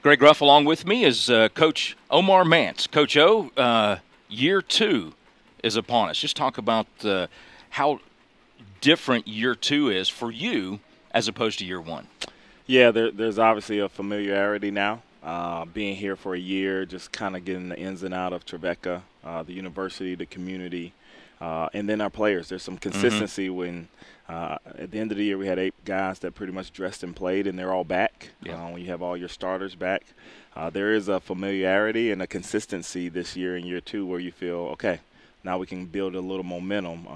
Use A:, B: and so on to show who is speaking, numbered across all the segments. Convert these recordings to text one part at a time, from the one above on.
A: Greg Ruff along with me is Coach Omar Mance. Coach O, year two is upon us. Just talk about how different year two is for you as opposed to year one.
B: Yeah, there's obviously a familiarity now. Being here for a year, just kind of getting the ins and out of Trevecca, the university, the community, and then our players. There's some consistency when at the end of the year we had 8 guys that pretty much dressed and played, and they're all back.
A: Yeah.
B: When you have all your starters back, there is a familiarity and a consistency this year in year two where you feel, okay, now we can build a little momentum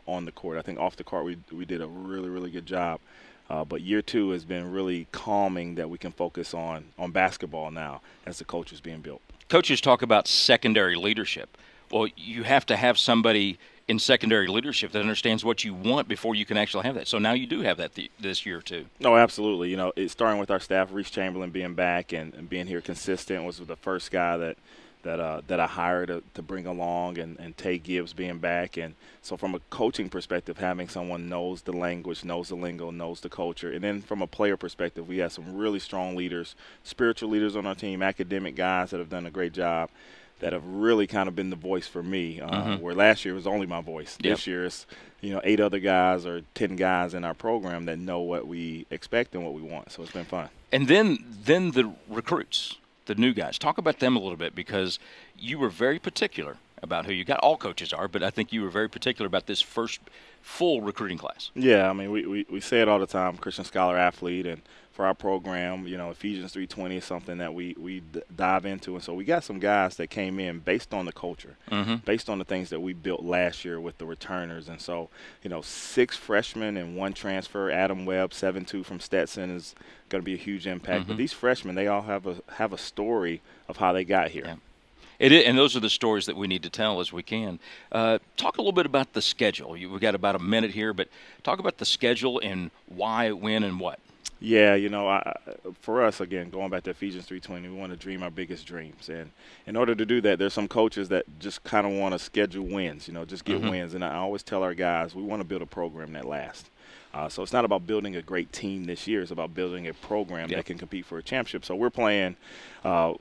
B: on the court. I think off the court we did a really, really good job. But year two has been really calming that we can focus on basketball now as the culture is being built.
A: Coaches talk about secondary leadership. Well, you have to have somebody in secondary leadership that understands what you want before you can actually have that. So now you do have that this year too.
B: No, absolutely. You know, it's starting with our staff, Reese Chamberlain being back and being here consistent was the first guy that I hired to bring along, and Tay Gibbs being back. And so from a coaching perspective, having someone knows the language, knows the lingo, knows the culture. And then from a player perspective, we have some really strong leaders, spiritual leaders on our team, academic guys that have done a great job, that have really kind of been the voice for me, where last year it was only my voice.
A: Yep.
B: This year it's 8 other guys or 10 guys in our program that know what we expect and what we want. So it's been fun.
A: And then the recruits, the new guys. Talk about them a little bit, because you were very particular about who you got. All coaches are, but I think you were very particular about this first full recruiting class.
B: Yeah, I mean, we say it all the time, Christian Scholar athlete, and for our program, Ephesians 3:20 is something that we dive into. And so we got some guys that came in based on the culture, based on the things that we built last year with the returners. And so, 6 freshmen and 1 transfer. Adam Webb, 7'2" from Stetson, is going to be a huge impact. But these freshmen, they all have a story of how they got here.
A: Yeah. It is, and those are the stories that we need to tell as we can. Talk a little bit about the schedule. We've got about a minute here, but talk about the schedule and why, when, and what.
B: Yeah, for us, again, going back to Ephesians 3:20, we want to dream our biggest dreams. And in order to do that, there's some coaches that just kind of want to schedule wins, just get wins. And I always tell our guys, we want to build a program that lasts. So it's not about building a great team this year. It's about building a program that can compete for a championship. So we're playing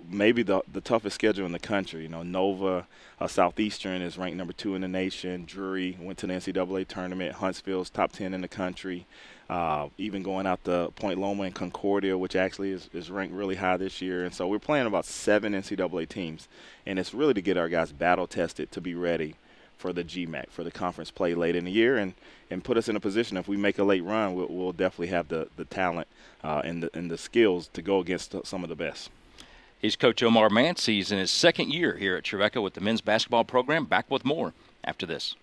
B: maybe the toughest schedule in the country. Nova Southeastern is ranked number 2 in the nation. Drury went to the NCAA tournament. Huntsville's top 10 in the country. Even going out to Point Loma and Concordia, which actually is ranked really high this year. And so we're playing about 7 NCAA teams. And it's really to get our guys battle-tested to be ready for the GMAC, for the conference play late in the year, and put us in a position, if we make a late run, we'll definitely have the talent and the skills to go against some of the best.
A: He's Coach Omar Mance. He's in his second year here at Trevecca with the men's basketball program. Back with more after this.